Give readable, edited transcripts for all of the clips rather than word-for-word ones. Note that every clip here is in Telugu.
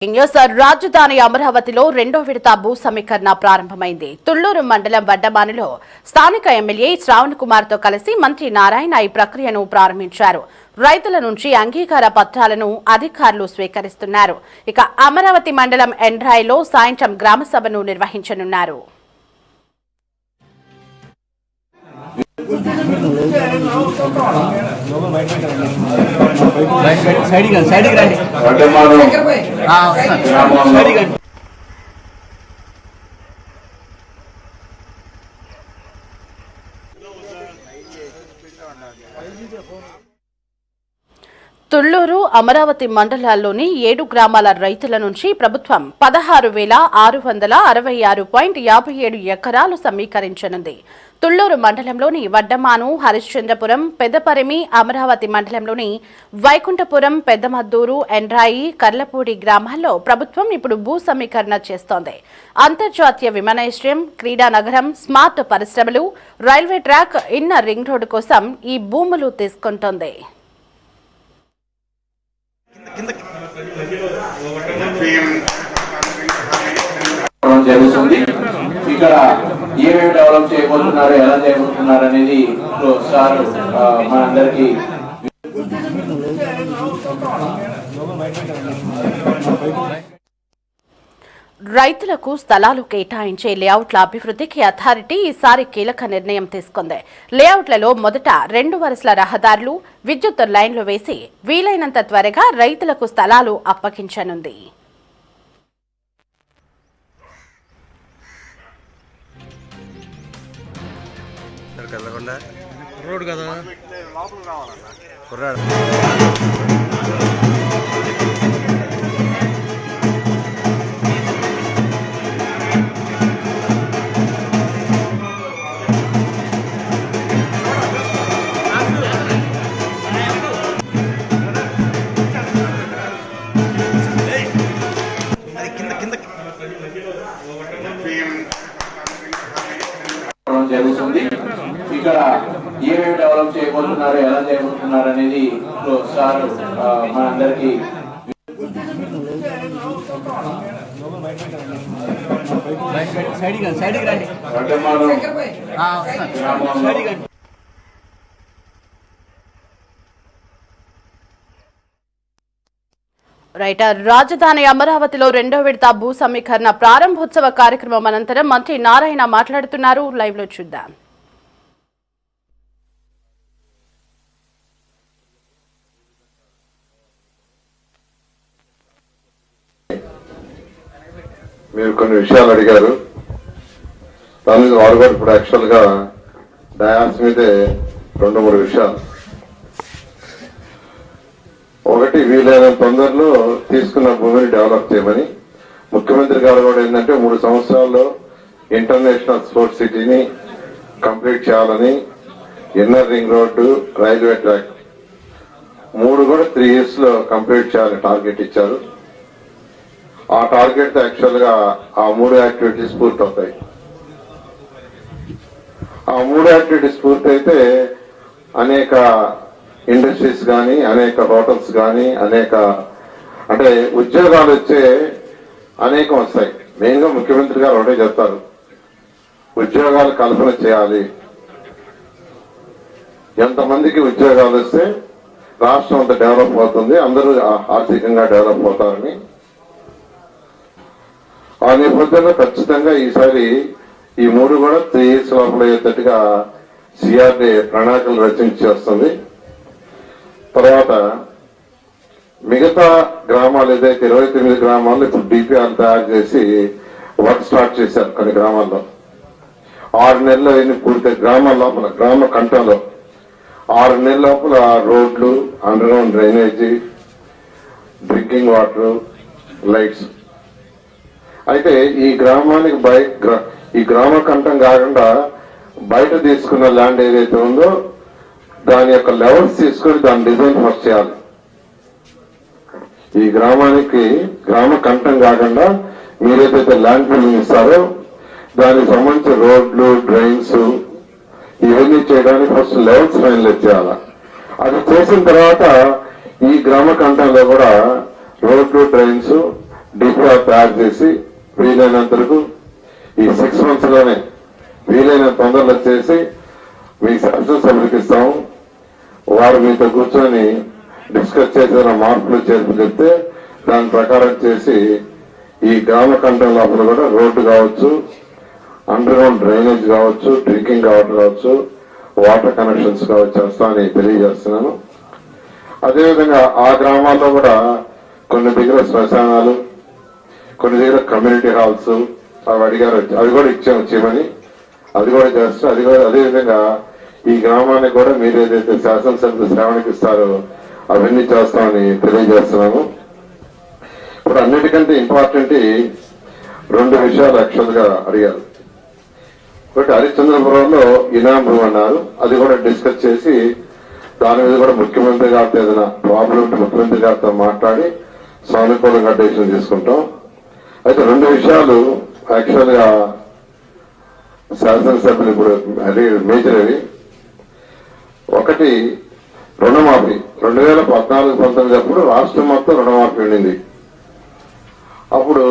రాజధాని అమరావతిలో రెండో విడత భూ సమీకరణ ప్రారంభమైంది. తుళ్లూరు మండలం వడ్డమానులో స్థానిక ఎమ్మెల్యే శ్రావణ్ కుమార్ తో కలిసి మంత్రి నారాయణ ఈ ప్రక్రియను ప్రారంభించారు. రైతుల నుంచి అంగీకార పత్రాలను అధికారులు స్వీకరిస్తున్నారు. ఇక అమరావతి మండలం ఎండ్రాయిలో సాయంత్రం గ్రామ సభను నిర్వహించనున్నారు. తుళ్లూరు అమరావతి మండలాల్లోని 7 గ్రామాల రైతుల నుంచి ప్రభుత్వం 16,666.57 ఎకరాలు సమీకరించనుంది. తుళ్లూరు మండలంలోని వడ్డమాను, హరిశ్చంద్రపురం, పెద్దపరిమి, అమరావతి మండలంలోని వైకుంఠపురం, పెద్దమద్దూరు, ఎండ్రాయి, కర్లపూడి గ్రామాల్లో ప్రభుత్వం ఇప్పుడు భూ సమీకరణ చేస్తోంది. అంతర్జాతీయ విమానాశ్రయం, క్రీడా నగరం, స్మార్ట్ పరిశ్రమలు, railway track, inner ring road కోసం ఈ భూములు తీసుకుంటోంది. ఇక్కడ ఏమేమి డెవలప్ చేయబోతున్నారు, ఎలా చేయబోతున్నారు అనేది సార్ మనందరికీ రైతులకు స్థలాలు కేటాయించే లేఅవుట్ల అభివృద్ధికి అథారిటీ ఈసారి కీలక నిర్ణయం తీసుకుంది. లేఅవుట్లలో మొదట 2 వరుసల రహదారులు, విద్యుత్ లైన్లు వేసి వీలైనంత త్వరగా రైతులకు స్థలాలు అప్పగించనుంది. రోడ్ కదా జరుగుతుంది. ఇక్కడ ఏమేమి డెవలప్ చేయబోతున్నారు, ఎలా చేయబోతున్నారు అనేది సార్ మనందరికీ రాజధాని అమరావతిలో రెండో విడత భూ సమీకరణ ప్రారంభోత్సవ కార్యక్రమం అనంతరం మంత్రి నారాయణ మాట్లాడుతున్నారు. లైవ్ లో చూద్దాం. మీరు కొన్ని విషయాలు అడిగారు. దాని మీద వారు కూడా ఇప్పుడు యాక్చువల్ గా డయాస్ మీదే 2-3 విషయాలు. ఒకటి, వీలైన తొందరలో తీసుకున్న భూమిని డెవలప్ చేయమని ముఖ్యమంత్రి గారు కూడా ఏంటంటే 3 సంవత్సరాల్లో ఇంటర్నేషనల్ స్పోర్ట్స్ సిటీని కంప్లీట్ చేయాలని, inner ring road, railway track 3 కూడా 3 years లో కంప్లీట్ చేయాలని టార్గెట్ ఇచ్చారు. ఆ టార్గెట్ యాక్చువల్ గా ఆ 3 యాక్టివిటీస్ పూర్తవుతాయి. ఆ 3 యాక్టివిటీస్ పూర్తయితే అనేక ఇండస్ట్రీస్ కానీ, అనేక హోటల్స్ కానీ, అనేక అంటే ఉద్యోగాలు వచ్చే అనేకం వస్తాయి. మెయిన్ గా ముఖ్యమంత్రి గారు ఒకటే చెప్తారు, ఉద్యోగాలు కల్పన చేయాలి. ఎంతమందికి ఉద్యోగాలు వస్తే రాష్ట్రం అంతా డెవలప్ అవుతుంది, అందరూ ఆర్థికంగా డెవలప్ అవుతారని. ఆ నేపథ్యంలో ఖచ్చితంగా ఈసారి ఈ 3 కూడా 3 years లోపల అయ్యేటట్టుగా సిఆర్డీ ప్రణాళికలు రచించి వస్తుంది. తర్వాత మిగతా గ్రామాలు ఏదైతే 29 గ్రామాల్లో ఇప్పుడు డిపిఆర్ తయారు చేసి వర్క్ స్టార్ట్ చేశారు. కొన్ని గ్రామాల్లో 6 నెలల్లో ఎన్ని పూర్తి గ్రామాల లోపల, గ్రామ కంటలో 6 నెలల లోపల రోడ్లు, under ground drainage, drinking water, lights. అయితే ఈ గ్రామానికి ఈ గ్రామ కంఠం కాకుండా బయట తీసుకున్న ల్యాండ్ ఏదైతే ఉందో దాని యొక్క లెవెల్స్ తీసుకొని దాని డిజైన్ ఫస్ట్ చేయాలి. ఈ గ్రామానికి గ్రామ కంఠం కాకుండా మీరేదైతే ల్యాండ్ పూలింగ్ ఇస్తారో దానికి సంబంధించి రోడ్లు, డ్రైన్స్ ఇవన్నీ చేయడానికి ఫస్ట్ లెవెల్స్ ఫైనలైజ్ చేయాలి. అది చేసిన తర్వాత ఈ గ్రామ కంఠంలో కూడా రోడ్లు, డ్రైన్స్, డిపిఆర్ తయారు చేసి వీలైనంతరకు ఈ 6 months లోనే వీలైన తొందరలో చేసి మీ శాసనసభ్యులకు ఇస్తాము. వారు మీతో కూర్చొని డిస్కస్ చేసిన మార్పులు చేర్పులు చెప్తే దాని ప్రకారం చేసి ఈ గ్రామ కంట్రోల్ లోపల కూడా రోడ్డు కావచ్చు, అండర్ గ్రౌండ్ డ్రైనేజ్ కావచ్చు, డ్రింకింగ్ వాటర్ కావచ్చు, వాటర్ కనెక్షన్స్ కావచ్చు చేస్తామని తెలియజేస్తున్నాను. అదేవిధంగా ఆ గ్రామాల్లో కూడా కొన్ని దగ్గర శ్మశానాలు, కొన్ని దగ్గర కమ్యూనిటీ హాల్స్ అవి అడిగారు, అవి కూడా ఇచ్చేయమని అది కూడా చేస్తాం. అది కూడా అదేవిధంగా ఈ గ్రామానికి కూడా మీరు ఏదైతే శాసనసభ్యులు శ్రావణికి ఇస్తారో అవన్నీ చేస్తామని తెలియజేస్తున్నాము. ఇప్పుడు అన్నిటికంటే ఇంపార్టెంట్ 2 విషయాలు యాక్చువల్ గా అడిగారు. ఒకటి హరిశ్చంద్రపురంలో ఇనాం రూమ్ అన్నారు, అది కూడా డిస్కస్ చేసి దాని మీద కూడా ముఖ్యమంత్రి గారితో ఏదైనా ప్రాబ్లం ఉంటే ముఖ్యమంత్రి గారితో మాట్లాడి సానుకూలంగా డెసిషన్ తీసుకుంటాం. అయితే 2 విషయాలు యాక్చువల్ గా శాసనసభ్యులు ఇప్పుడు మేజర్ అవి. ఒకటి రుణమాఫీ 2014-19 అప్పుడు రాష్ట్రం మొత్తం రుణమాఫీ ఉండింది. అప్పుడు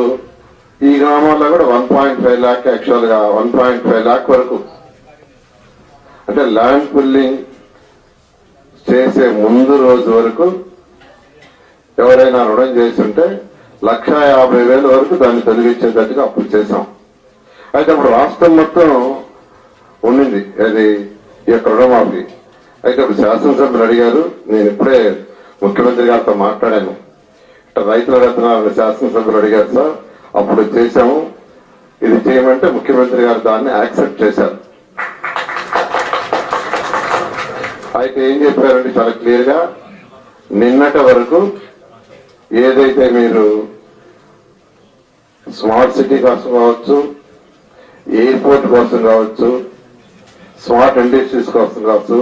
ఈ గ్రామాల్లో కూడా 1.5 lakh యాక్చువల్ గా 1.5 lakh వరకు అంటే ల్యాండ్ పుల్లింగ్ చేసే ముందు రోజు వరకు ఎవరైనా రుణం చేస్తుంటే 1,50,000 వరకు దాన్ని తొలగించేటట్టుగా అప్పుడు చేశాం. అయితే అప్పుడు రాష్ట్రం మొత్తం ఉండింది అది ఈ యొక్క రుణమాఫీ. అయితే అప్పుడు శాసనసభ్యులు అడిగారు, నేను ఇప్పుడే ముఖ్యమంత్రి గారితో మాట్లాడాను, రైతుల రత్నాలను శాసనసభ్యులు అడిగారు సార్, అప్పుడు చేశాము, ఇది చేయమంటే ముఖ్యమంత్రి గారు దాన్ని యాక్సెప్ట్ చేశారు. అయితే ఏం చెప్పారంటే చాలా క్లియర్ గా నిన్నటి వరకు ఏదైతే మీరు స్మార్ట్ సిటీ కోసం కావచ్చు, ఎయిర్పోర్ట్ కోసం కావచ్చు, స్మార్ట్ ఇండస్ట్రీస్ కోసం కావచ్చు,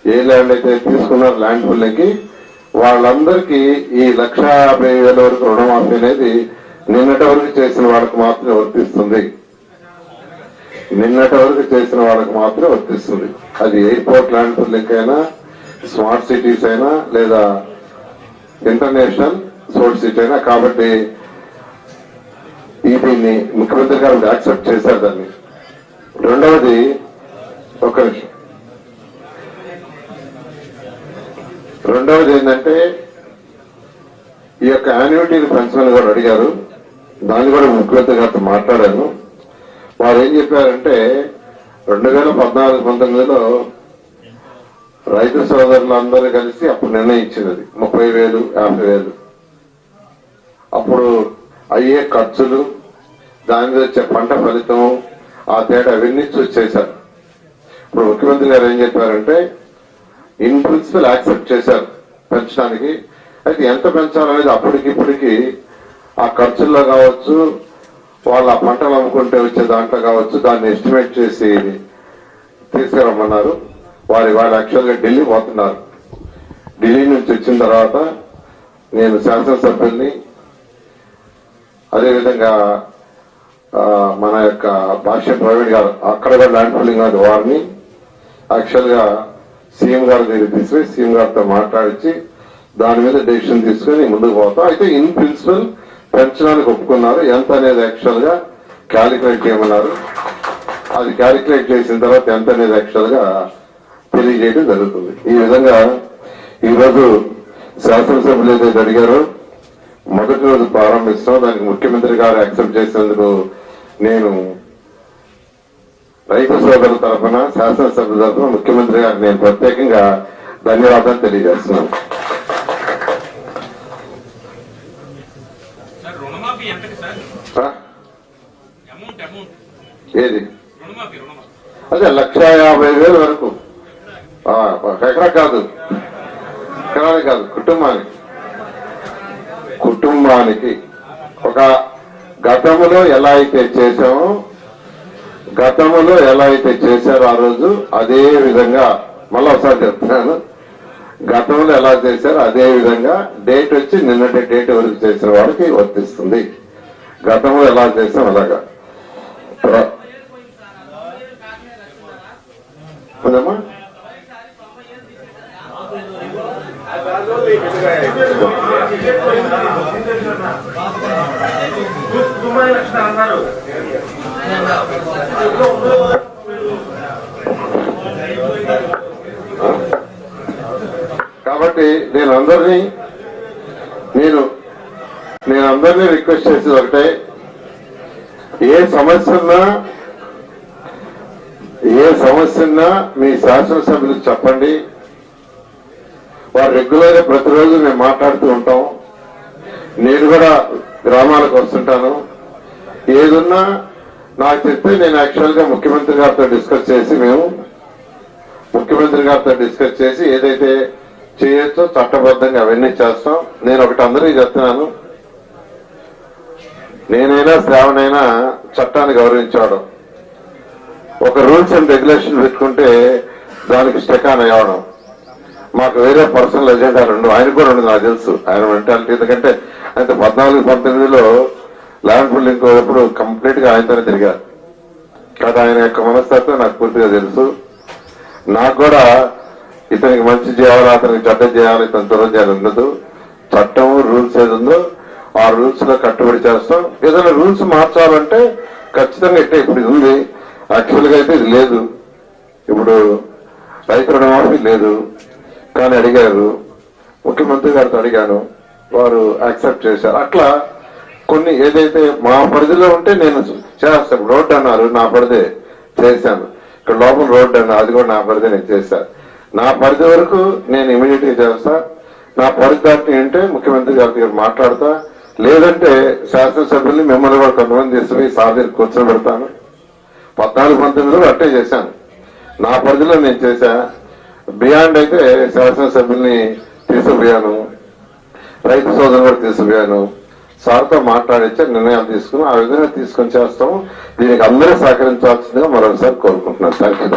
ఏ ల్యాండ్ అయితే తీసుకున్నారు ల్యాండ్ పుల్లింగ్కి వాళ్ళందరికీ ఈ 1,50,000 వరకు రుణమాఫీ అనేది నిన్నటి వరకు చేసిన వాళ్ళకి మాత్రమే వర్తిస్తుంది. నిన్నటి వరకు చేసిన వాళ్ళకి మాత్రమే వర్తిస్తుంది. అది ఎయిర్పోర్ట్ ల్యాండ్ పుల్లింగ్ అయినా, స్మార్ట్ సిటీస్ అయినా, లేదా ఇంటర్నేషనల్ స్పోర్ట్స్ సిటీ అయినా. కాబట్టి దీన్ని ముఖ్యమంత్రి గారు యాక్సెప్ట్ చేశారు దాన్ని. రెండవది ఒక నిమిషం, రెండవది ఏంటంటే ఈ యొక్క యాన్యుటీని పెంచమని కూడా అడిగారు, దాన్ని కూడా ముఖ్యమంత్రి గారితో మాట్లాడాను. వారు ఏం చెప్పారంటే 2014-19లో రైతు సోదరులందరూ కలిసి అప్పుడు నిర్ణయించినది 30,000, 50,000. అప్పుడు అయ్యే ఖర్చులు, దాని మీద వచ్చే పంట ఫలితం, ఆ తేడా అవన్నీ చూసి చేశారు. ఇప్పుడు ముఖ్యమంత్రి గారు ఏం చెప్పారంటే ఇన్ ప్రిన్సిపల్ యాక్సెప్ట్ చేశారు పెంచడానికి. అయితే ఎంత పెంచాలనేది అప్పటికిప్పటికి ఆ ఖర్చుల్లో కావచ్చు, వాళ్ళ పంటలు అమ్ముకుంటే వచ్చే దాంట్లో కావచ్చు, దాన్ని ఎస్టిమేట్ చేసి తీసుకురమ్మన్నారు. వాళ్ళు యాక్చువల్గా ఢిల్లీ పోతున్నారు. ఢిల్లీ నుంచి వచ్చిన తర్వాత నేను శాసనసభ్యుల్ని, అదేవిధంగా మన యొక్క భాష్యం ప్రవీణ్ గారు అక్కడ కూడా ల్యాండ్ పూలింగ్ అది వారిని యాక్చువల్ గా సీఎం గారి దగ్గర తీసుకుని సీఎం గారితో మాట్లాడించి దాని మీద డెసిషన్ తీసుకుని ముందుకు పోతాం. అయితే ఇన్ ప్రిన్సిపల్ పెంచడానికి ఒప్పుకున్నారు. ఎంత అనేది యాక్చువల్ గా క్యాలిక్యులేట్ చేయమన్నారు. అది క్యాలిక్యులేట్ చేసిన తర్వాత ఎంత అనేది యాక్చువల్ గా తెలియజేయడం జరుగుతుంది. ఈ విధంగా ఈరోజు శాసనసభ్యులు ఏదైతే అడిగారో మొదటి రోజు ప్రారంభిస్తాం. దానికి ముఖ్యమంత్రి గారు యాక్సెప్ట్ చేసినందుకు నేను రైతు సోదరుల తరఫున, శాసనసభ్యుల తరఫున ముఖ్యమంత్రి గారికి నేను ప్రత్యేకంగా ధన్యవాదాలు తెలియజేస్తున్నాను. ఏది అదే 1,50,000 వరకు ఎకరా కాదు, ఎకరానికి కాదు, కుటుంబానికి ఒక గతంలో ఎలా అయితే చేశామో, గతంలో ఎలా అయితే చేశారో ఆ రోజు అదే విధంగా మళ్ళీ ఒకసారి చెప్తున్నాను, గతంలో ఎలా చేశారో అదే విధంగా డేట్ వచ్చి నిన్నటి డేట్ వరకు చేసిన వాడికి వర్తిస్తుంది. గతంలో ఎలా చేసాం అలాగా. కాబట్టి నేను అందరినీ రిక్వెస్ట్ చేసేది ఒకటే, ఏ సమస్య ఉన్నా మీ శాసనసభ్యులకు చెప్పండి. వారు రెగ్యులర్ గా ప్రతిరోజు మేము మాట్లాడుతూ ఉంటాం. నేను కూడా గ్రామాలకు వస్తుంటాను. ఏదున్నా నాకు చెప్తే నేను యాక్చువల్ గా ముఖ్యమంత్రి గారితో డిస్కస్ చేసి ఏదైతే చేయొచ్చో చట్టబద్ధంగా అవన్నీ చేస్తాం. నేను ఒకటి అందరికీ చెప్తున్నాను, నేనైనా శ్రావణైనా చట్టాన్ని గౌరవించడం. ఒక రూల్స్ అండ్ రెగ్యులేషన్ పెట్టుకుంటే దానికి స్టెకాన్ అయ్యవడం. మాకు వేరే పర్సనల్ ఎజెండా ఆయన కూడా ఉండదు, నాకు తెలుసు ఆయన మెంటాలిటీ. ఎందుకంటే ఆయన 14-19లో ల్యాండ్ పుల్లింగ్ ఎప్పుడు కంప్లీట్ గా ఆయనతోనే తిరిగారు కదా. ఆయన యొక్క మనస్తత్వం నాకు పూర్తిగా తెలుసు. నాకు కూడా ఇతనికి మంచి చేయాలి, అతనికి చెడ్డ చేయాలి, ఇతని దూరం చేయాలి ఉండదు. చట్టం రూల్స్ ఏది ఉందో ఆ రూల్స్ లో కట్టుబడి చేస్తాం. ఏదైనా రూల్స్ మార్చాలంటే ఖచ్చితంగా ఇట్టే ఇప్పుడు ఉంది. యాక్చువల్ గా అయితే ఇది లేదు. ఇప్పుడు రైతు రుణమాఫీ లేదు, కానీ అడిగారు, ముఖ్యమంత్రి గారితో అడిగాను, వారు యాక్సెప్ట్ చేశారు. అట్లా కొన్ని ఏదైతే మా పరిధిలో ఉంటే నేను చేస్తాను. రోడ్డు అన్నారు, నా పరిధి చేశాను. ఇక్కడ లోపల రోడ్డు అన్నారు, అది కూడా నా పరిధి నేను చేశాను. నా పరిధి వరకు నేను ఇమీడియట్ గా చేస్తా. నా పరిధి దాటి అంటే ముఖ్యమంత్రి గారి దగ్గర మాట్లాడతా. లేదంటే శాసనసభ్యుల్ని మిమ్మల్ని కూడా కొంతమంది తీసుకుని సార్ దగ్గర కూర్చొని పెడతాను. 14-19లో అట్టే చేశాను. నా పరిధిలో నేను చేశా. బియాండ్ అయితే శాసనసభ్యుల్ని తీసుకుపోయాను, రైతు సోదరులు కూడా తీసుకుపోయాను. సార్తో మాట్లాడించే నిర్ణయాలు తీసుకుని ఆ విధంగా తీసుకొని చేస్తాము. దీనికి అందరూ సహకరించాల్సిందిగా మరొకసారి కోరుకుంటున్నాను. Thank you.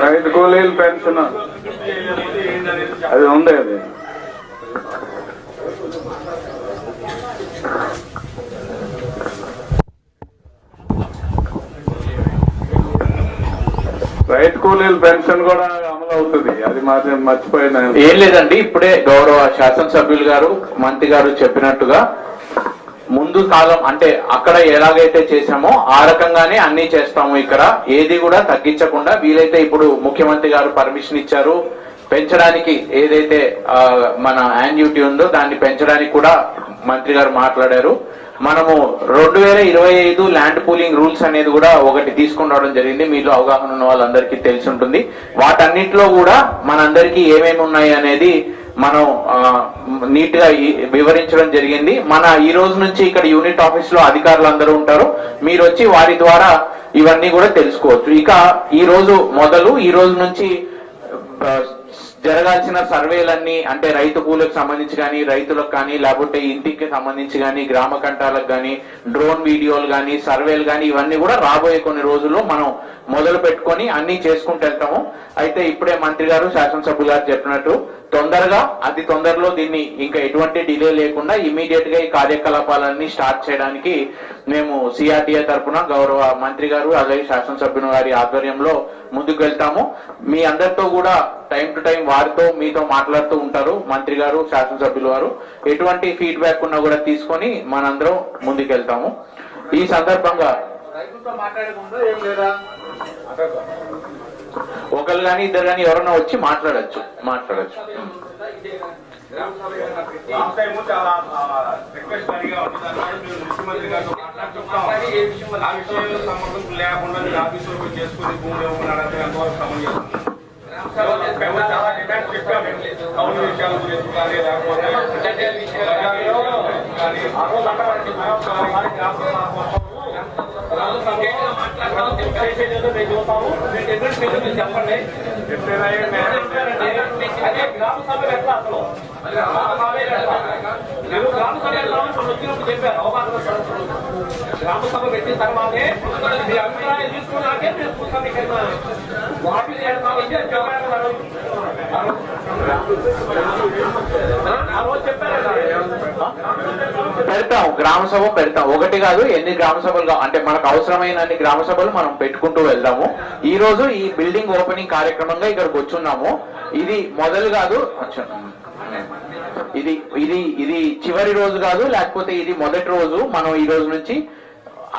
రైతు కూలీల పెన్షన్ అది ఉంది. అది రైతు కూలీల పెన్షన్ కూడా అమలు అవుతుంది. అది మాత్రం మర్చిపోయినా ఏం లేదండి. ఇప్పుడే గౌరవ శాసనసభ్యులు గారు, మంత్రి గారు చెప్పినట్టుగా ముందు కాలం అంటే అక్కడ ఎలాగైతే చేశామో ఆ రకంగానే అన్ని చేస్తాము. ఇక్కడ ఏది కూడా తగ్గించకుండా వీలైతే ఇప్పుడు ముఖ్యమంత్రి గారు పర్మిషన్ ఇచ్చారు పెంచడానికి. ఏదైతే మన యాన్యుటీ ఉందో దాన్ని పెంచడానికి కూడా మంత్రి గారు మాట్లాడారు. మనము 2025 ల్యాండ్ పూలింగ్ రూల్స్ అనేది కూడా ఒకటి తీసుకుని రావడం జరిగింది. మీలో అవగాహన ఉన్న వాళ్ళందరికీ తెలిసి ఉంటుంది. వాటన్నిటిలో కూడా మనందరికీ ఏమేమి ఉన్నాయి అనేది మనం నీట్ గా వివరించడం జరిగింది. మన ఈ రోజు నుంచి ఇక్కడ యూనిట్ ఆఫీస్ లో అధికారులు అందరూ ఉంటారు. మీరు వచ్చి వారి ద్వారా ఇవన్నీ కూడా తెలుసుకోవచ్చు. ఇక ఈ రోజు ఈ రోజు నుంచి జరగాల్సిన సర్వేలన్నీ అంటే రైతు కూలకు సంబంధించి కానీ, రైతులకు కానీ, లేకపోతే ఇంటికి సంబంధించి కానీ, గ్రామ కంటాలకు కానీ, డ్రోన్ వీడియోలు కానీ, సర్వేలు కానీ, ఇవన్నీ కూడా రాబోయే కొన్ని రోజుల్లో మనం మొదలు పెట్టుకొని అన్ని చేసుకుంటూ వెళ్తాము. అయితే ఇప్పుడే మంత్రి గారు, శాసనసభ్యులు గారు చెప్పినట్టు అతి తొందరలో దీన్ని ఇంకా ఎటువంటి డిలే లేకుండా ఇమీడియట్ గా ఈ కార్యకలాపాలన్నీ స్టార్ట్ చేయడానికి మేము సిఆర్టీఏ తరఫున గౌరవ మంత్రి గారు అలాగే శాసనసభ్యులు గారి ఆధ్వర్యంలో ముందుకు వెళ్తాము. మీ అందరితో కూడా టైం టు టైం వారితో మీతో మాట్లాడుతూ ఉంటారు మంత్రి గారు, శాసనసభ్యులు వారు. ఎటువంటి ఫీడ్బ్యాక్ ఉన్నా కూడా తీసుకొని మనందరం ముందుకు వెళ్తాము. ఈ సందర్భంగా ఒకరు కానీ ఇద్దరు కానీ ఎవరన్నా వచ్చి మాట్లాడచ్చు. గ్రామ సభ పెట్టిన తర్వాతే మీ అభిప్రాయం తీసుకున్నాకే మీరు కూర్చొని ఆ రోజు చెప్పారు పెడతాం, గ్రామ సభ పెడతాం. ఒకటి కాదు, ఎన్ని గ్రామ సభలు అంటే మనకు అవసరమైన అన్ని గ్రామ సభలు మనం పెట్టుకుంటూ వెళ్దాము. ఈ రోజు ఈ బిల్డింగ్ ఓపెనింగ్ కార్యక్రమంగా ఇక్కడికి వచ్చున్నాము. ఇది మొదలు కాదు, ఇది ఇది ఇది చివరి రోజు కాదు, లేకపోతే ఇది మొదటి రోజు. మనం ఈ రోజు నుంచి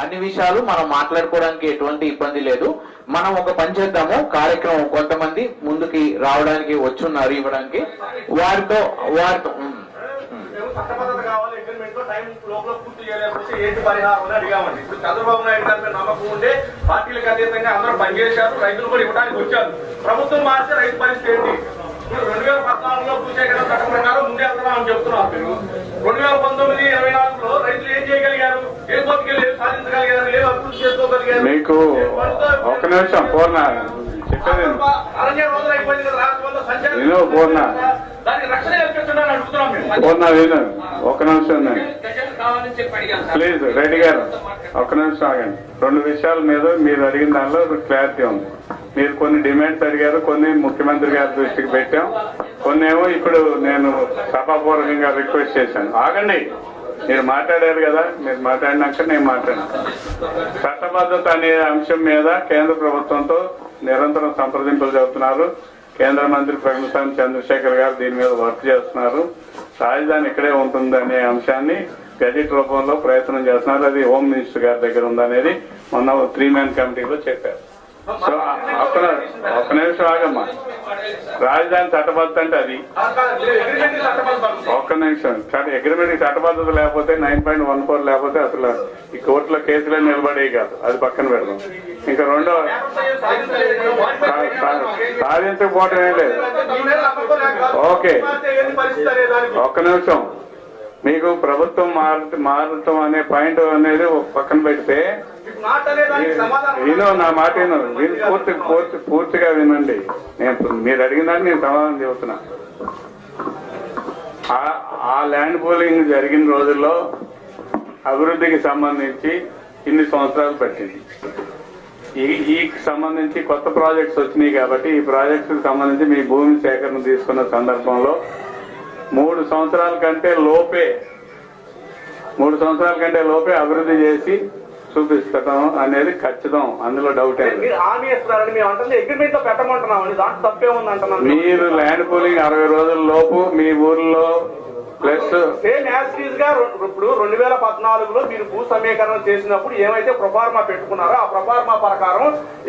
అన్ని విషయాలు మనం మాట్లాడుకోవడానికి ఎటువంటి ఇబ్బంది లేదు. మనం ఒక పని చేద్దాము, కార్యక్రమం కొంతమంది ముందుకి రావడానికి వచ్చున్నారు ఇవ్వడానికి, వారితో చట్టబద్ధత కావాలి, అగ్రిమెంట్ లో టైం లోపల పూర్తి చేయలేకపోతే ఏంటి పరిహారం అని అడిగామండి. ఇప్పుడు చంద్రబాబు నాయుడు గారి మీద నమ్మకం ఉంటే పార్టీలకు అతీతంగా అందరూ పనిచేశారు, రైతులు కూడా ఇవ్వడానికి వచ్చారు. ప్రభుత్వం మారితే రైతు పరిస్థితి ఏంటి? ఇప్పుడు 2014లో భూసేకరణ చట్టం ప్రకారం ముందే వెళ్తున్నామని చెప్తున్నారు మీరు. 2019, 24లో రైతులు ఏం చేయగలిగారు? ఏ కోర్టుకెళ్ళి ఏం సాధించగలిగారు? ఏం అభివృద్ధి చేసుకోగలిగారు? మీకు ఒక నిమిషం పూర్ణ చెప్పేది అరవై రోజులు అయిపోయింది కదా రాష్ట్రంలో సంచారం. నేను పూర్ణ దానికి రక్షణ కల్పిస్తున్నారని అడుగుతున్నాం మేము. పూర్ణ విను, ఒక నిమిషం కావాలని చెప్పి అడిగాను సార్. ప్లీజ్ రెడ్డి గారు ఒక్క నిమిషం ఆగండి. 2 విషయాల మీద మీరు అడిగిన దానిలో క్లారిటీ ఉంది. మీరు కొన్ని డిమాండ్స్ అడిగారు, కొన్ని ముఖ్యమంత్రి గారి దృష్టికి పెట్టాం, కొన్ని ఏమో ఇప్పుడు నేను సభాపూర్వకంగా రిక్వెస్ట్ చేశాను. ఆగండి, మీరు మాట్లాడారు కదా, మీరు మాట్లాడినాక నేను మాట్లాడాను. చట్టబద్ధత అనే అంశం మీద కేంద్ర ప్రభుత్వంతో నిరంతరం సంప్రదింపులు జరుపుతున్నారు. కేంద్ర మంత్రి ప్రగతిసాని చంద్రశేఖర్ గారు దీని మీద వర్క్ చేస్తున్నారు. రాజధాని ఇక్కడే ఉంటుంది అనే అంశాన్ని గజెట్ రూపంలో ప్రయత్నం చేస్తున్నారు. అది హోమ్ మినిస్టర్ గారి దగ్గర ఉందనేది మొన్న 3-man కమిటీలో చెప్పారు. సో ఒక్క నిమిషం ఆగమ్మా. రాజధాని చట్టబద్ధత అంటే అది ఒక్క నిమిషం. అగ్రిమెంట్ చట్టబద్ధత లేకపోతే 9.14 లేకపోతే అసలు ఈ కోర్టులో కేసులే నిలబడేవి కాదు. అది పక్కన పెడదాం. ఇంకా రెండో సాధించకపోవటం ఏం లేదు. ఓకే, ఒక్క నిమిషం. మీకు ప్రభుత్వం మారటం అనే పాయింట్ అనేది పక్కన పెడితే విను, నా మాట పూర్తిగా వినండి. మీరు అడిగిన దాన్ని నేను సమాధానం చెబుతున్నా. ఆ ల్యాండ్ పూలింగ్ జరిగిన రోజుల్లో అభివృద్ధికి సంబంధించి ఇన్ని సంవత్సరాలు పట్టింది. ఈ సంబంధించి కొత్త ప్రాజెక్ట్స్ వచ్చినాయి కాబట్టి ఈ ప్రాజెక్ట్స్ కి సంబంధించి మీ భూమి సేకరణ తీసుకున్న సందర్భంలో 3 సంవత్సరాల కంటే లోపే అభివృద్ధి చేసి చూపిస్తాం అనేది ఖచ్చితం. అందులో డౌట్ మీరు ల్యాండ్ పూలింగ్ 60 రోజుల లోపు మీ ఊర్లో ప్లస్ ఇప్పుడు 2014లో మీరు భూ సమీకరణ చేసినప్పుడు ఏమైతే ప్రొఫార్మా పెట్టుకున్నారో ఆ ప్రొఫార్మా ప్రకారం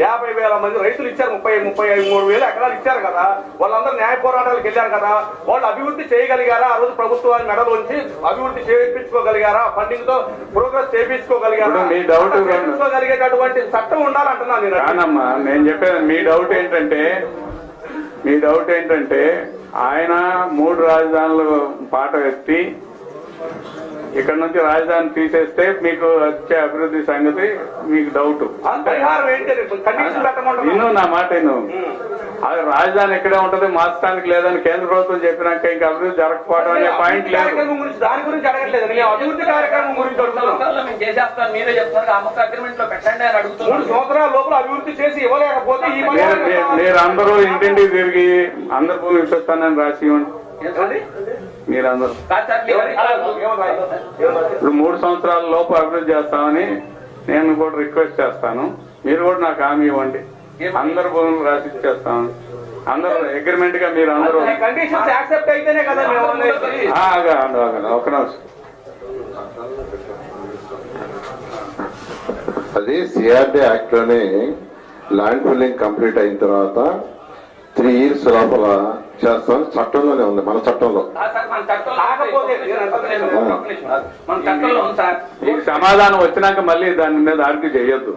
50,000 మంది రైతులు ఇచ్చారు. 33,000 ఎకరాలు ఇచ్చారు కదా. వాళ్ళందరూ న్యాయ పోరాటాలకు వెళ్ళారు కదా. వాళ్ళు అభివృద్ధి చేయగలిగారా? ఆ రోజు ప్రభుత్వాన్ని మెడలోంచి అభివృద్ధి చేయించుకోగలిగారా? ఫండింగ్ తో ప్రోగ్రెస్ చేయించుకోగలిగారా? చేయించుకోగలిగేటటువంటి చట్టం ఉండాలంటున్నాను నేను. కానమ్మా, నేను చెప్పేది మీ డౌట్ ఏంటంటే ఆయన 3 రాజధానులు పాట ఎత్తి ఇక్కడ నుంచి రాజధాని తీసేస్తే మీకు వచ్చే అభివృద్ధి సంగతి మీకు డౌట్. విను, నా మాట విను. అది రాజధాని ఇక్కడే ఉంటది, మార్చడానికి లేదని కేంద్ర ప్రభుత్వం చెప్పినాక ఇంకా అభివృద్ధి జరగకపోవడం అనే పాయింట్ లేదు. దాని గురించి అడగట్లేదు, అభివృద్ధి కార్యక్రమం గురించి చేసేస్తాను. మీరే చెప్తారు అమ్మక అగ్రిమెంట్ లో పెట్టండి అని అడుగుతున్నారు. 3 సంవత్సరాల లోపల అభివృద్ధి చేసి ఇవ్వలేకపోతే మీరు అందరూ ఇంటింటికి తిరిగి అందరు భూమి ఇస్తానని రాసి ఇవ్వండి. మీరందరూ ఇప్పుడు 3 సంవత్సరాల లోపు అభివృద్ధి చేస్తామని నేను కూడా రిక్వెస్ట్ చేస్తాను. మీరు కూడా నాకు హామీ ఇవ్వండి. అందరు భూములు రాసి ఇచ్చేస్తాను. అందరూ అగ్రిమెంట్ గా మీరు అందరూ ఒక నిమిషం. అది సిఆర్డీ యాక్ట్ లోనే ల్యాండ్ పూలింగ్ కంప్లీట్ అయిన తర్వాత 3 years లోపల చేస్తాం. చట్టంలోనే ఉంది, మన చట్టంలో. మీకు సమాధానం వచ్చినాక మళ్ళీ దాని మీద ఆర్గ్యూ చేయొద్దు.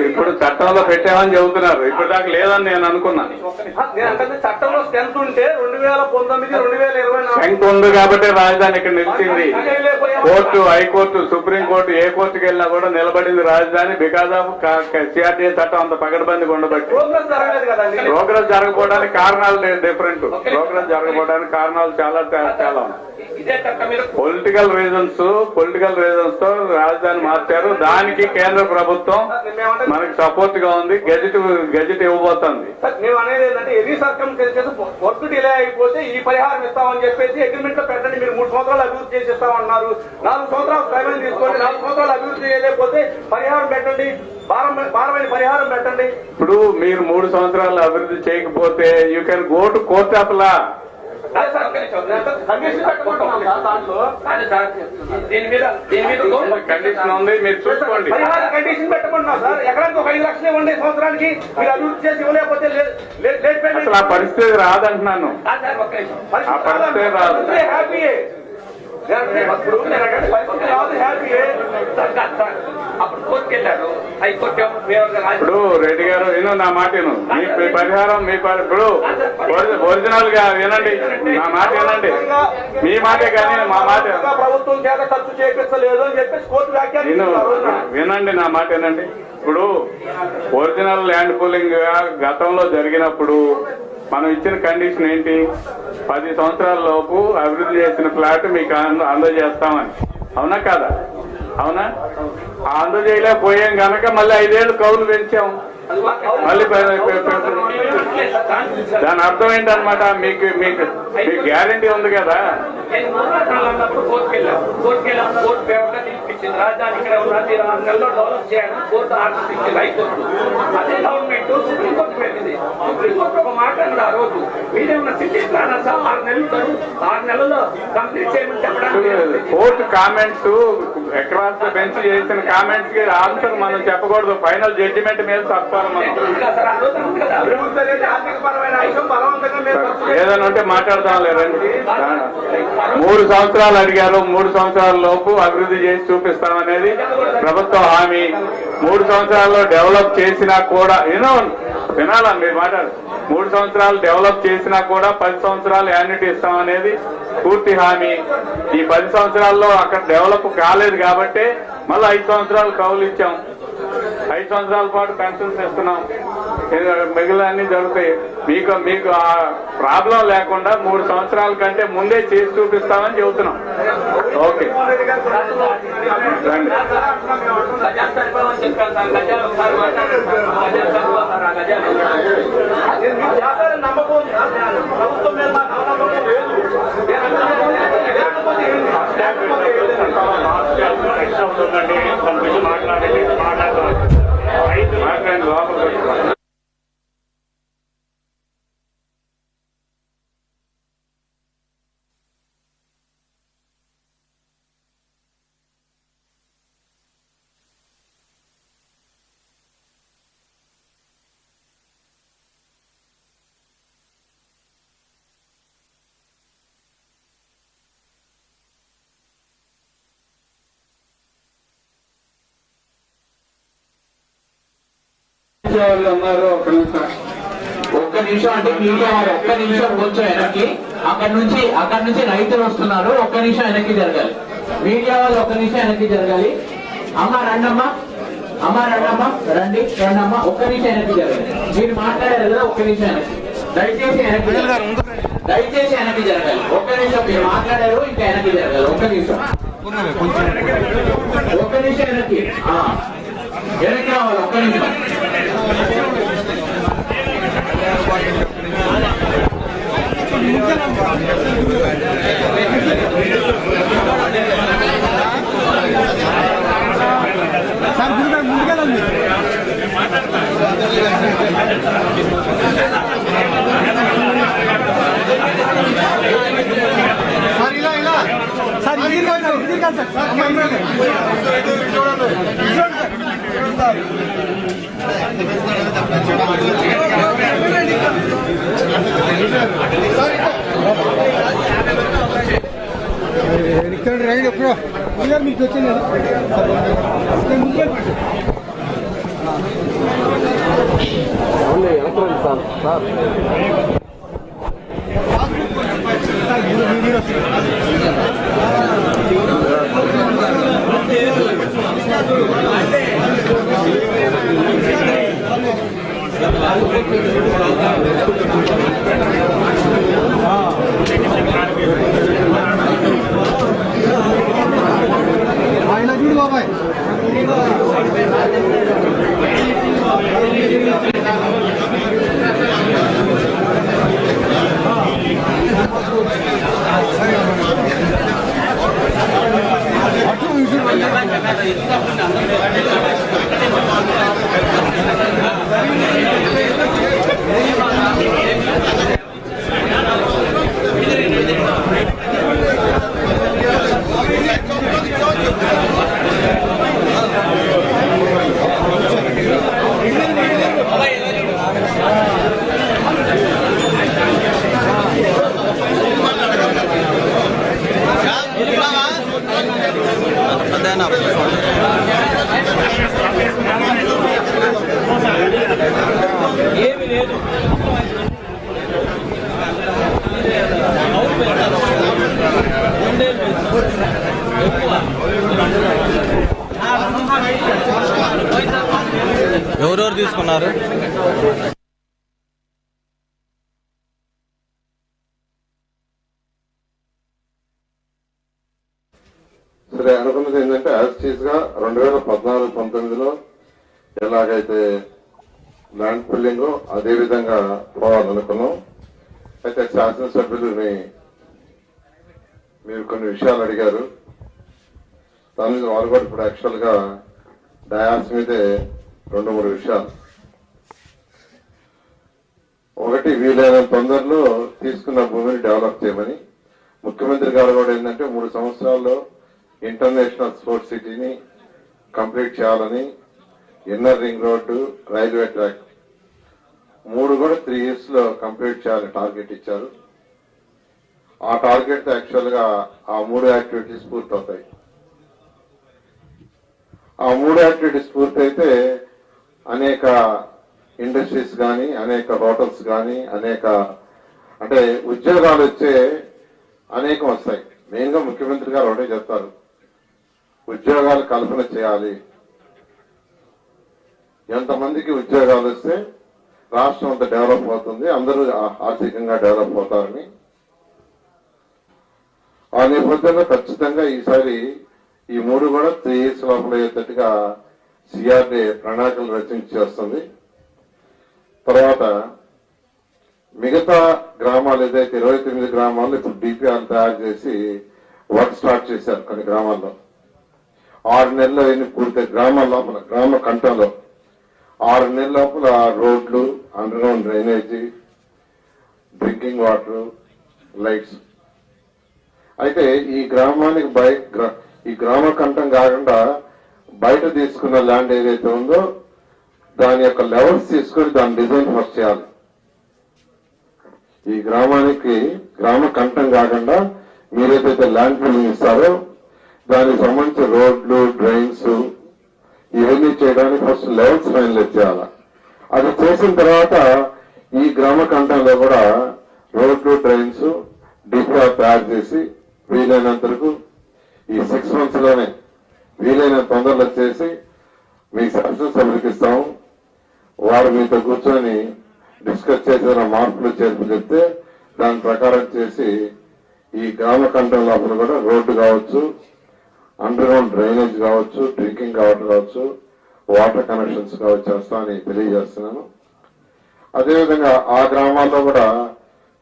ఇప్పుడు చట్టంలో పెట్టామని చెబుతున్నారు, ఇప్పుడు దాకా లేదని నేను అనుకున్నాను. చట్టంలో స్ట్రెంత్ ఉంటే 2019, 2024 స్ట్రెంత్ ఉంది కాబట్టి రాజధాని ఇక్కడ నిలిచింది. కోర్టు, హైకోర్టు, సుప్రీంకోర్టు ఏ కోర్టుకు వెళ్ళినా కూడా నిలబడింది రాజధాని బికాజ్ ఆఫ్ సిఆర్డీఏ చట్టం అంత పకడ్బందీగా ఉండబట్టి. ప్రోగ్రెస్ జరగకపోవడానికి కారణాలు డిఫరెంట్. ప్రోగ్రెస్ జరగకపోవడానికి కారణాలు చాలా ఉన్నాయి. పొలిటికల్ రీజన్స్ తో రాజధాని మార్చారు. దానికి కేంద్ర ప్రభుత్వం మనకి సపోర్ట్ గా ఉంది. గెజెట్ ఇవ్వబోతోంది. మేము అనేది ఏంటంటే ఎనీ సర్కమ్స్టెన్సెస్ వర్క్ డిలే అయిపోతే ఈ పరిహారం ఇస్తామని చెప్పేసి చేసి అగ్రిమెంట్ లో పెట్టండి. మీరు 3 సంవత్సరాలు అభివృద్ధి చేసేస్తామన్నారు. 4 సంవత్సరాలు టైం తీసుకోండి. 4 సంవత్సరాలు అభివృద్ధి చేయలేకపోతే పరిహారం పెట్టండి, భారమైన పరిహారం పెట్టండి. ఇప్పుడు మీరు 3 సంవత్సరాలు అభివృద్ధి చేయకపోతే you can go to court of law. Condition పెట్టుకుంటున్నాం సార్. దాంట్లో కండిషన్ ఉంది, మీరు చూసుకోండి. పరిహారం కండిషన్ పెట్టుకుంటున్నాం సార్. ఎకరానికి 5 లక్షలు ఇవ్వండి సంవత్సరానికి. మీరు అభివృద్ధి చేసి ఇవ్వలేకపోతే లేట్ పేమెంట్. అసలు ఆ పరిస్థితి రాదంటున్నాను. ఆ పరిస్థితి రాదు. హ్యాపీ అప్పుడు కోర్టుకి వెళ్ళారు. హైకోర్టు ఇప్పుడు రెడ్డి గారు విను, నా మాట విను. మీ పరిహారం ఇప్పుడు ఒరిజినల్ గా వినండి, నా మాట వినండి. మీ మాటే కానీ మా మాట ప్రభుత్వం చేత ఖర్చు చేయించలేదు అని చెప్పేసి కోర్టు వినండి, నా మాట వినండి. ఇప్పుడు ఒరిజినల్ ల్యాండ్ పూలింగ్ గతంలో జరిగినప్పుడు మనం ఇచ్చిన కండిషన్ ఏంటి? 10 సంవత్సరాల లోపు అభివృద్ధి చేసిన ఫ్లాట్ మీకు అందజేస్తామని. అవునా కాదా? అవునా? అందజేయలేకపోయాం కనుక మళ్ళీ 5 ఏళ్ళు కౌలు పెంచాం. మళ్ళీ దాని అర్థం ఏంటనమాట? మీకు మీకు మీకు గ్యారంటీ ఉంది కదా. రాజధాని ఇక్కడ ఉన్నది 6 నెలల్లో డెవలప్ చేయాలని కోర్టు ఆర్డర్ ఇచ్చింది హైకోర్టు. అదే గవర్నమెంట్ సుప్రీంకోర్టు పెట్టింది. సుప్రీంకోర్టు ఒక మాట అన్నది ఆ రోజు. మీరేమన్నా సిటీ ప్లానర్స్ 6 నెలల్లో కంప్లీట్ చేయమని చెప్పడానికి court comments across the bench చేసిన కామెంట్స్ కి ఆన్సర్ మనం చెప్పకూడదు. ఫైనల్ జడ్జిమెంట్ మీద చెప్పాలి మనం. ఏదైనా ఉంటే మాట్లాడదాం లేదండి. 3 సంవత్సరాలు అడిగారు. 3 సంవత్సరాల లోపు అభివృద్ధి చేసి చూపిస్తామనేది ప్రభుత్వ హామీ. 3 సంవత్సరాల్లో డెవలప్ చేసినా కూడా వినాలా మీరు మాట్లాడు. 3 సంవత్సరాలు డెవలప్ చేసినా కూడా 10 సంవత్సరాలు యాన్యుటీ ఇస్తామనేది పూర్తి హామీ. ఈ 10 సంవత్సరాల్లో అక్కడ డెవలప్ కాలేదు కాబట్టి మళ్ళీ 5 సంవత్సరాలు కౌలు ఇచ్చాం. 5 సంవత్సరాల పాటు పెన్షన్స్ ఇస్తున్నాం. మిగిలిన అన్ని జరుగుతాయి. మీకు ఆ ప్రాబ్లం లేకుండా 3 సంవత్సరాల కంటే ముందే చేసి చూపిస్తామని చెబుతున్నాం. ఓకే రండి. మాట్లాడండి లోపల. ఒక్క నిమిషం అంటే మీడియా వారు ఒక్క నిమిషం కొంచెం వెనక్కి. అక్కడ నుంచి రైతులు వస్తున్నారు. ఒక్క నిమిషం వెనక్కి జరగాలి. మీడియా వాళ్ళు ఒక్క నిమిషం వెనక్కి జరగాలి. అమ్మ రండమ్మా, రండమ్మా. ఒక్క నిమిషం వెనక్కి జరగాలి. మీరు మాట్లాడారు కదా, ఒక్క నిమిషం వెనక్కి. దయచేసి వెనక్కి జరగాలి. ఒక్క నిమిషం మీరు మాట్లాడారు, ఇంకా వెనక్కి జరగాలి. ఒక్క నిమిషం వెనక్కి రావాలి. ఒక్క నిమిషం. ఇక్కడ రైడ్ ఎప్పుడో మీకు వచ్చింది. ఆయన చూడు బాబాయ్. ఎవరెవరు తీసుకున్నారు? సరే, అనుకున్నది ఏంటంటే యాజ్ టీజ్ గా 2014-19లో ఎలాగైతే ల్యాండ్ పుల్లింగ్ అదే విధంగా పోవాలనుకున్నాం. అయితే శాసనసభ్యులని మీరు కొన్ని విషయాలు అడిగారు. దాని మీద వాళ్ళు కూడా ఇప్పుడు యాక్చువల్ గా డయాస్ మీదే 2-3 విషయాలు. ఒకటి, వీలైనంత తొందరలో తీసుకున్న భూమిని డెవలప్ చేయమని ముఖ్యమంత్రి గారు కూడా ఏంటంటే 3 సంవత్సరాల్లో ఇంటర్నేషనల్ స్పోర్ట్స్ సిటీని కంప్లీట్ చేయాలని, inner ring road, railway track 3 కూడా 3 years లో కంప్లీట్ చేయాలని టార్గెట్ ఇచ్చారు. ఆ టార్గెట్ యాక్చువల్ గా ఆ 3 యాక్టివిటీస్ పూర్తవుతాయి. ఆ 3 యాక్టివిటీస్ పూర్తయితే అనేక ఇండస్ట్రీస్ కానీ, అనేక హోటల్స్ కానీ, అనేక అంటే ఉద్యోగాలు వచ్చే అనేకం వస్తాయి. మెయిన్ గా ముఖ్యమంత్రి గారు ఒకటే చెప్తారు, ఉద్యోగాలు కల్పన చేయాలి. ఎంతమందికి ఉద్యోగాలు వస్తే రాష్ట్రం అంతా డెవలప్ అవుతుంది, అందరూ ఆర్థికంగా డెవలప్ అవుతారని. ఆ నేపథ్యంలో ఖచ్చితంగా ఈసారి ఈ 3 కూడా 3 years లోపల అయ్యేటట్టుగా సిఆర్డీ ప్రణాళికలు రచించి చేస్తుంది. తర్వాత మిగతా గ్రామాలు ఏదైతే 29 గ్రామాల్లో ఇప్పుడు డిపిఆర్ తయారు చేసి వర్క్ స్టార్ట్ చేశారు. కొన్ని గ్రామాల్లో 6 నెలల్లో ఎన్ని పూర్తి గ్రామాల లోపల, గ్రామ కంటంలో 6 నెలల లోపల రోడ్లు, under ground drainage, drinking water, lights. అయితే ఈ గ్రామానికి ఈ గ్రామ కంఠం కాకుండా బయట తీసుకున్న ల్యాండ్ ఏదైతే ఉందో దాని యొక్క లెవెల్స్ తీసుకొని దాని డిజైన్ ఫస్ట్ చేయాలి. ఈ గ్రామానికి గ్రామ కంఠం కాకుండా మీరేదైతే ల్యాండ్ పూలింగ్ ఇస్తారో దానికి సంబంధించి రోడ్లు, డ్రైన్స్ ఇవన్నీ చేయడానికి ఫస్ట్ లెవెల్స్ ఫైనలైజ్ చేయాలి. అది చేసిన తర్వాత ఈ గ్రామ కంఠంలో కూడా రోడ్లు, డ్రైన్స్, డిపిఆర్ తయారు చేసి వీలైనంతరకు ఈ 6 months లోనే వీలైనంత తొందరలో చేసి మీ శాసనసభ్యులకు ఇస్తాము. వారు మీతో కూర్చొని డిస్కస్ చేసిన మార్పులు చేర్పులు చెప్తే దాని ప్రకారం చేసి ఈ గ్రామ కంఠం లోపల కూడా రోడ్డు కావచ్చు, అండర్ గ్రౌండ్ డ్రైనేజ్ కావచ్చు, డ్రింకింగ్ వాటర్ కావచ్చు, వాటర్ కనెక్షన్స్ కావచ్చు చేస్తామని తెలియజేస్తున్నాను. అదేవిధంగా ఆ గ్రామాల్లో కూడా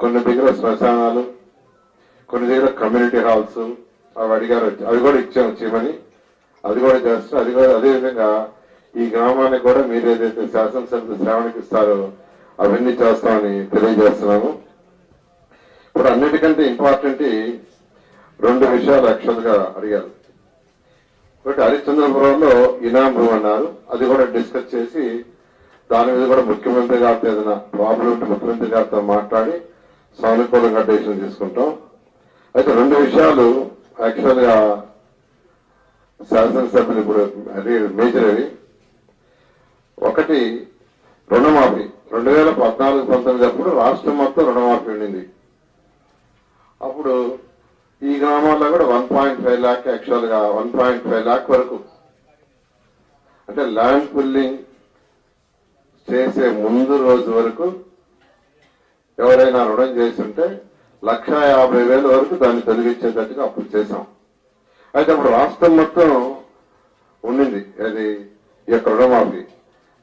కొన్ని దగ్గర శ్మశానాలు, కొన్ని దగ్గర కమ్యూనిటీ హాల్స్ అవి అడిగారు, అవి కూడా ఇచ్చాము చేయమని, అది కూడా చేస్తాం. అది కూడా అదేవిధంగా ఈ గ్రామానికి కూడా మీరు ఏదైతే శాసనసభ్యులు శ్రావణికి ఇస్తారో అవన్నీ చేస్తామని తెలియజేస్తున్నాము. ఇప్పుడు అన్నిటికంటే ఇంపార్టెంట్ 2 విషయాలు యాక్చువల్ గా అడిగారు. ఒకటి, హరిశ్చంద్రపురంలో ఇనాం భూమి అన్నారు, అది కూడా డిస్కస్ చేసి దాని మీద కూడా ముఖ్యమంత్రి గారితో ఏదైనా ప్రాబ్లం ఉంటే ముఖ్యమంత్రి గారితో మాట్లాడి సానుకూలంగా డెసిషన్ తీసుకుంటాం. అయితే 2 విషయాలు యాక్చువల్ గా శాసనసభ్యులు ఇప్పుడు మేజర్ అవి. ఒకటి, రుణమాఫీ 2014-19 అప్పుడు రాష్ట్రం మొత్తం రుణమాఫీ ఉండింది. అప్పుడు ఈ గ్రామాల్లో కూడా 1.5 lakh యాక్చువల్ గా 1.5 lakh వరకు అంటే ల్యాండ్ పుల్లింగ్ చేసే ముందు రోజు వరకు ఎవరైనా రుణం చేస్తుంటే 1,50,000 వరకు దాన్ని తొలగించేటట్టుగా అప్పుడు చేశాం. అయితే అప్పుడు రాష్ట్రం మొత్తం ఉండింది అది ఈ యొక్క రుణమాఫీ.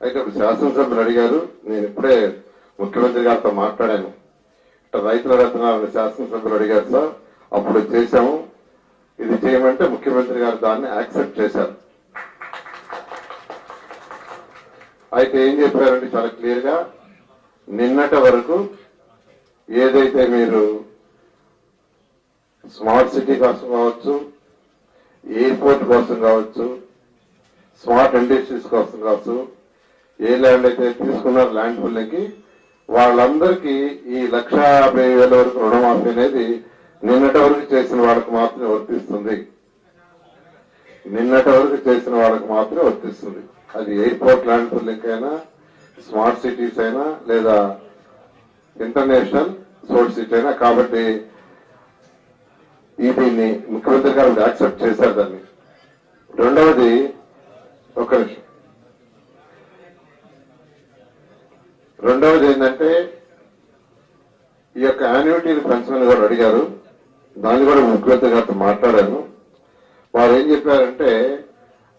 అయితే ఇప్పుడు శాసనసభ్యులు అడిగారు, నేను ఇప్పుడే ముఖ్యమంత్రి గారితో మాట్లాడాను. ఇట్లా రైతుల రత్నాలను శాసనసభ్యులు అడిగారు సార్, అప్పుడు చేశాము, ఇది చేయమంటే ముఖ్యమంత్రి గారు దాన్ని యాక్సెప్ట్ చేశారు. అయితే ఏం చెప్పారంటే చాలా క్లియర్ గా నిన్నటి వరకు ఏదైతే మీరు స్మార్ట్ సిటీ కోసం కావచ్చు, ఎయిర్పోర్ట్ కోసం కావచ్చు, స్మార్ట్ ఇండస్ట్రీస్ కోసం కావచ్చు, ఏ ల్యాండ్ అయితే తీసుకున్నారు ల్యాండ్ పుల్లింగ్కి వాళ్ళందరికీ ఈ 1,50,000 వరకు రుణమాఫీ అనేది నిన్నటి వరకు చేసిన వాళ్ళకి మాత్రమే వర్తిస్తుంది. నిన్నటి వరకు చేసిన వాళ్ళకి మాత్రమే వర్తిస్తుంది. అది ఎయిర్పోర్ట్ ల్యాండ్ పుల్లింగ్ అయినా, స్మార్ట్ సిటీస్ అయినా, లేదా ఇంటర్నేషనల్ సోర్స్ సిటీ అయినా. కాబట్టి దీన్ని ముఖ్యమంత్రి గారు యాక్సెప్ట్ చేశారు దాన్ని. రెండవది, ఒక నిమిషం, రెండవది ఏంటంటే ఈ యొక్క యాన్యుటీని పెంచమని కూడా అడిగారు. దాన్ని కూడా ముఖ్యమంత్రి గారితో మాట్లాడాను. వారు ఏం చెప్పారంటే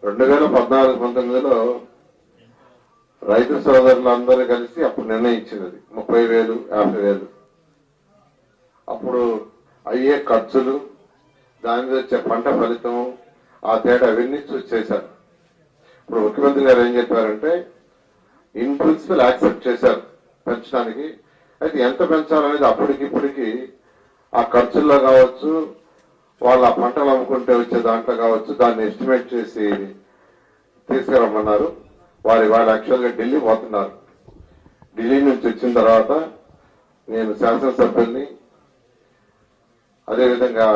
2014-19లో రైతు సోదరులందరూ కలిసి అప్పుడు నిర్ణయించినది 30,000, 50,000. అప్పుడు అయ్యే ఖర్చులు, దాని మీద వచ్చే పంట ఫలితం, ఆ తేడా అవన్నీ చూసి చేశారు. ఇప్పుడు ముఖ్యమంత్రి గారు ఏం చెప్పారంటే ఇన్ ప్రిన్సిపల్ యాక్సెప్ట్ చేశారు పెంచడానికి. అయితే ఎంత పెంచాలనేది అప్పటికిప్పటికి ఆ ఖర్చుల్లో కావచ్చు, వాళ్ళ పంటలు అమ్ముకుంటే వచ్చే దాంట్లో కావచ్చు, దాన్ని ఎస్టిమేట్ చేసి తీసుకురమ్మన్నారు. వాళ్ళు యాక్చువల్గా ఢిల్లీ పోతున్నారు. ఢిల్లీ నుంచి వచ్చిన తర్వాత నేను శాసనసభ్యుల్ని, అదేవిధంగా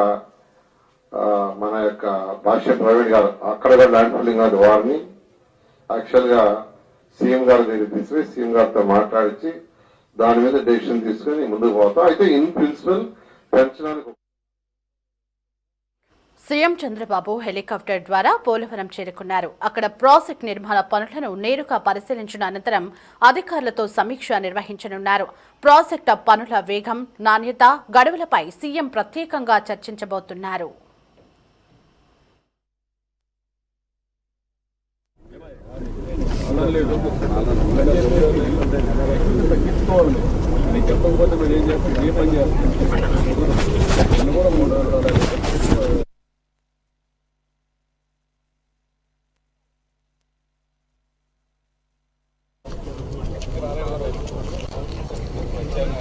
మన యొక్క భాష్య ప్రవీణ్ గారు అక్కడ కూడా ల్యాండ్ పుల్లింగ్ కాదు, వారిని యాక్చువల్గా సీఎం గారి దగ్గర తీసుకుని సీఎం గారితో మాట్లాడించి దాని మీద డెసిషన్ తీసుకుని ముందుకు పోతాం. అయితే ఇన్ ప్రిన్సిపల్ పెంచడానికి సీఎం చంద్రబాబు హెలికాప్టర్ ద్వారా పోలవరం చేరుకున్నారు. అక్కడ ప్రాజెక్ట్ నిర్మాణ పనులను నేరుగా పరిశీలించిన అనంతరం అధికారులతో సమీక్ష నిర్వహించనున్నారు. ప్రాజెక్టు పనుల వేగం, నాణ్యత, గడువులపై సీఎం ప్రత్యేకంగా చర్చించబోతున్నారు. చెప్పకపోతే మీరు ఏం చేస్తారు? ఏ పని చేస్తారు?